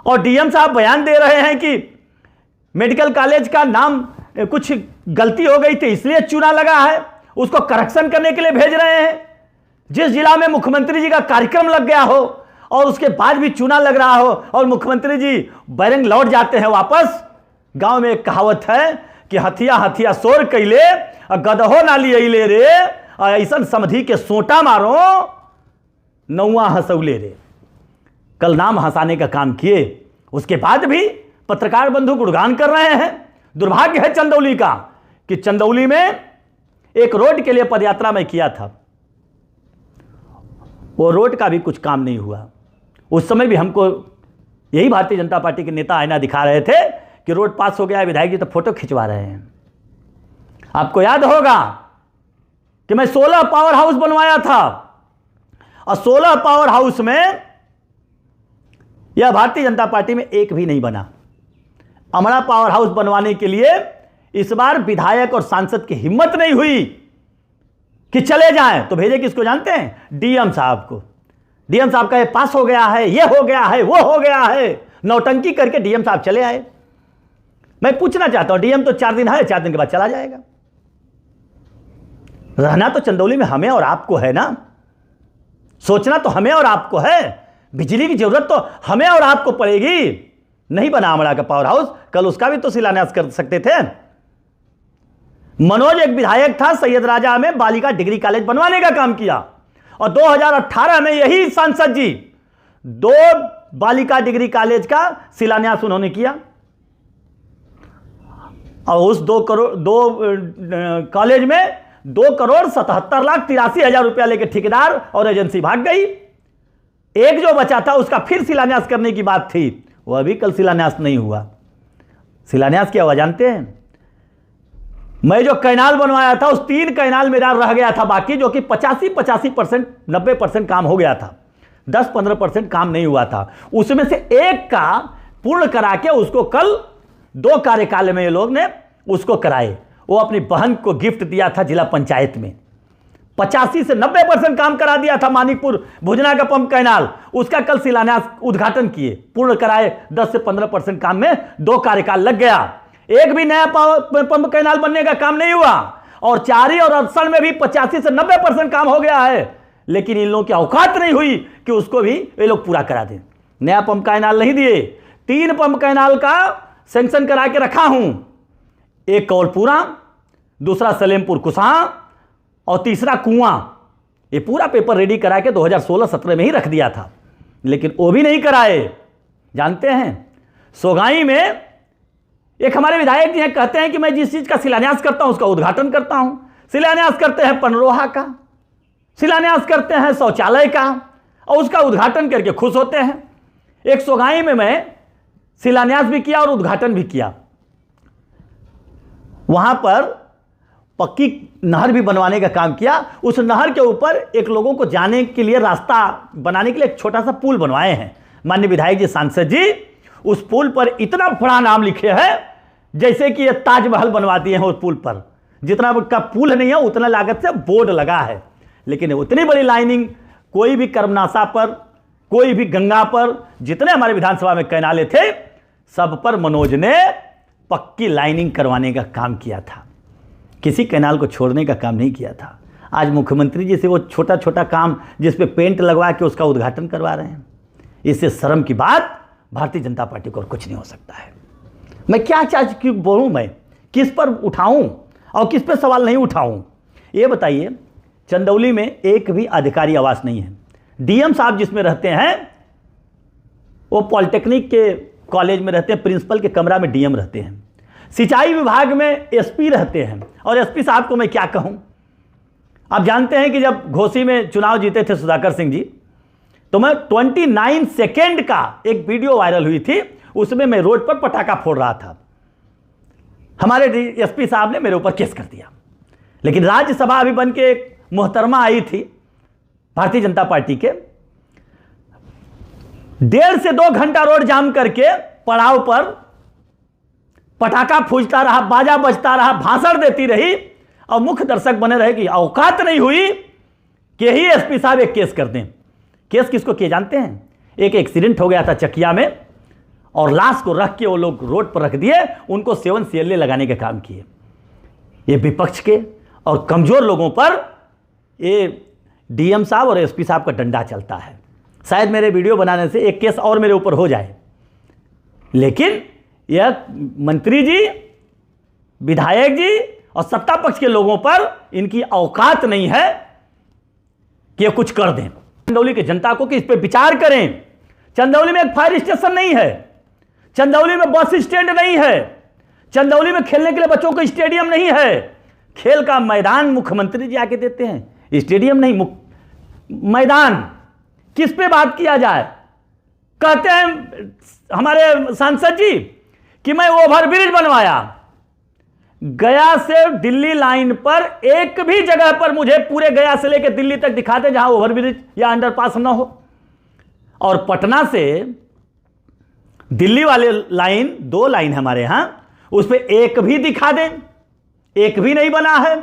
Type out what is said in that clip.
और डीएम साहब बयान दे रहे हैं कि मेडिकल कॉलेज का नाम कुछ गलती हो गई थी इसलिए चूना लगा है, उसको करेक्शन करने के लिए भेज रहे हैं। जिस जिला में मुख्यमंत्री जी का कार्यक्रम लग गया हो और उसके बाद भी चूना लग रहा हो और मुख्यमंत्री जी बैरंग लौट जाते हैं वापस। गांव में एक कहावत है कि हथिया हथिया शोर कैले गदहो नाली अइले रे, ऐसा समधी के सोटा मारो नौवा हंसौले रे। कल नाम हंसाने का काम किए, उसके बाद भी पत्रकार बंधु गुणगान कर रहे हैं। दुर्भाग्य है चंदौली का कि चंदौली में एक रोड के लिए पदयात्रा में किया था, वो रोड का भी कुछ काम नहीं हुआ। उस समय भी हमको यही भारतीय जनता पार्टी के नेता आईना दिखा रहे थे कि रोड पास हो गया है, विधायक जी तो फोटो खिंचवा रहे हैं। आपको याद होगा कि मैं 16 पावर हाउस बनवाया था और 16 पावर हाउस में यह भारतीय जनता पार्टी में एक भी नहीं बना। अमरा पावर हाउस बनवाने के लिए इस बार विधायक और सांसद की हिम्मत नहीं हुई कि चले जाएं, तो भेजे किसको जानते हैं? डीएम साहब को। डीएम साहब का ये पास हो गया है, ये हो गया है, वो हो गया है, नौटंकी करके डीएम साहब चले आए। मैं पूछना चाहता हूं, डीएम तो 4 दिन है, 4 दिन के बाद चला जाएगा। रहना तो चंदौली में हमें और आपको है ना, सोचना तो हमें और आपको है। बिजली की जरूरत तो हमें और आपको पड़ेगी। नहीं बना अमरा का पावर हाउस, कल उसका भी तो शिलान्यास कर सकते थे। मनोज एक विधायक था, सैयद राजा में बालिका डिग्री कॉलेज बनवाने का काम किया और 2018 में यही सांसद जी 2 बालिका डिग्री कॉलेज का शिलान्यास उन्होंने किया और उस 2 कॉलेज में 2,77,83,000 रुपया लेके ठेकेदार और एजेंसी भाग गई। एक जो बचा था उसका फिर शिलान्यास करने की बात थी, वह भी कल शिलान्यास नहीं हुआ। शिलान्यास क्या हुआ जानते हैं? मैं जो कैनाल बनवाया था उस 3 कैनाल मेरा रह गया था बाकी, जो कि 85% 90% काम हो गया था, 10-15% काम नहीं हुआ था। उसमें से एक का पूर्ण करा के उसको कल 2 कार्यकाल में ये लोग ने उसको कराए। वो अपनी बहन को गिफ्ट दिया था जिला पंचायत में। 85 से 90% काम करा दिया था मानिकपुर भुजना का पंप कैनाल, उसका कल शिलान्यास उद्घाटन किए, पूर्ण कराए। 10 से 15% काम में 2 कार्यकाल लग गया। एक भी नया पंप कैनाल बनने का काम नहीं हुआ और चारी और अरसल में भी 85 से 90% काम हो गया है, लेकिन इन लोगों की औकात नहीं हुई कि उसको भी ये लोग पूरा करा दें। नया पंप कैनाल नहीं दिए। 3 पंप कैनाल का सैंक्शन करा के रखा हूं, एक कौलपुरा, दूसरा सलेमपुर कुसहा और तीसरा कुआं। ये पूरा पेपर रेडी करा के 2016-17 में ही रख दिया था, लेकिन वो भी नहीं कराए। जानते हैं सोगाई में एक हमारे विधायक जी हैं, कहते हैं कि मैं जिस चीज का शिलान्यास करता हूं उसका उद्घाटन करता हूं। शिलान्यास करते हैं पनरोहा का, शिलान्यास करते हैं शौचालय का और उसका उद्घाटन करके खुश होते हैं। एक सोगाई में मैं शिलान्यास भी किया और उद्घाटन भी किया। वहां पर पक्की नहर भी बनवाने का काम किया। उस नहर के ऊपर एक लोगों को जाने के लिए रास्ता बनाने के लिए एक छोटा सा पुल बनवाए हैं माननीय विधायक जी, सांसद जी। उस पुल पर इतना बड़ा नाम लिखे हैं जैसे कि ये ताजमहल बनवा दिए हैं। उस पुल पर जितना का पुल नहीं है उतना लागत से बोर्ड लगा है, लेकिन उतनी बड़ी लाइनिंग कोई भी कर्मनाशा पर, कोई भी गंगा पर, जितने हमारे विधानसभा में कैनाले थे सब पर मनोज ने पक्की लाइनिंग करवाने का काम किया था। किसी कैनाल को छोड़ने का काम नहीं किया था। आज मुख्यमंत्री जी से वो छोटा छोटा काम जिस पे पेंट लगवा के उसका उद्घाटन करवा रहे हैं। इससे शर्म की बात भारतीय जनता पार्टी को और कुछ नहीं हो सकता है। मैं क्या क्यों बोलूं, मैं किस पर उठाऊं और किस पर सवाल नहीं उठाऊं, ये बताइए। चंदौली में एक भी अधिकारी आवास नहीं है। डीएम साहब जिसमें रहते हैं वो पॉलिटेक्निक के कॉलेज में रहते हैं, प्रिंसिपल के कमरा में डीएम रहते हैं। सिंचाई विभाग में एसपी रहते हैं और एसपी साहब को मैं क्या कहूं। आप जानते हैं कि जब घोसी में चुनाव जीते थे सुधाकर सिंह जी, तो मैं 29 सेकेंड का एक वीडियो वायरल हुई थी, उसमें मैं रोड पर पटाखा फोड़ रहा था। हमारे एसपी साहब ने मेरे ऊपर केस कर दिया, लेकिन राज्यसभा अभी बन के एक मोहतरमा आई थी भारतीय जनता पार्टी के, 1.5 से 2 घंटा रोड जाम करके पड़ाव पर पटाखा फूंकता रहा, बाजा बजता रहा, भाषण देती रही और मुख्य दर्शक बने रहे कि औकात नहीं हुई कि ही एसपी साहब एक केस कर दें। केस किसको किए जानते हैं? एक एक्सीडेंट हो गया था चकिया में, और लाश को रख के वो लोग रोड पर रख दिए, उनको 7 CLA लगाने का काम किए। ये विपक्ष के और कमजोर लोगों पर ये DM साहब और SP साहब का डंडा चलता है। शायद मेरे वीडियो बनाने से एक केस और मेरे ऊपर हो जाए, लेकिन यह मंत्री जी, विधायक जी और सत्ता पक्ष के लोगों पर इनकी औकात नहीं है कि ये कुछ कर दें। चंदौली की जनता को कि इस पर विचार करें। चंदौली में एक फायर स्टेशन नहीं है, चंदौली में बस स्टैंड नहीं है, चंदौली में खेलने के लिए बच्चों को स्टेडियम नहीं है। खेल का मैदान मुख्यमंत्री जी आके देते हैं, स्टेडियम नहीं, मैदान। किस पे बात किया जाए? कहते हैं हमारे सांसद जी कि मैं ओवरब्रिज बनवाया। गया से दिल्ली लाइन पर एक भी जगह पर मुझे पूरे गया से लेकर दिल्ली तक दिखा दे जहां ओवरब्रिज या अंडरपास ना हो। और पटना से दिल्ली वाले लाइन, 2 लाइन हमारे यहां, उस पर एक भी दिखा दें, एक भी नहीं बना है।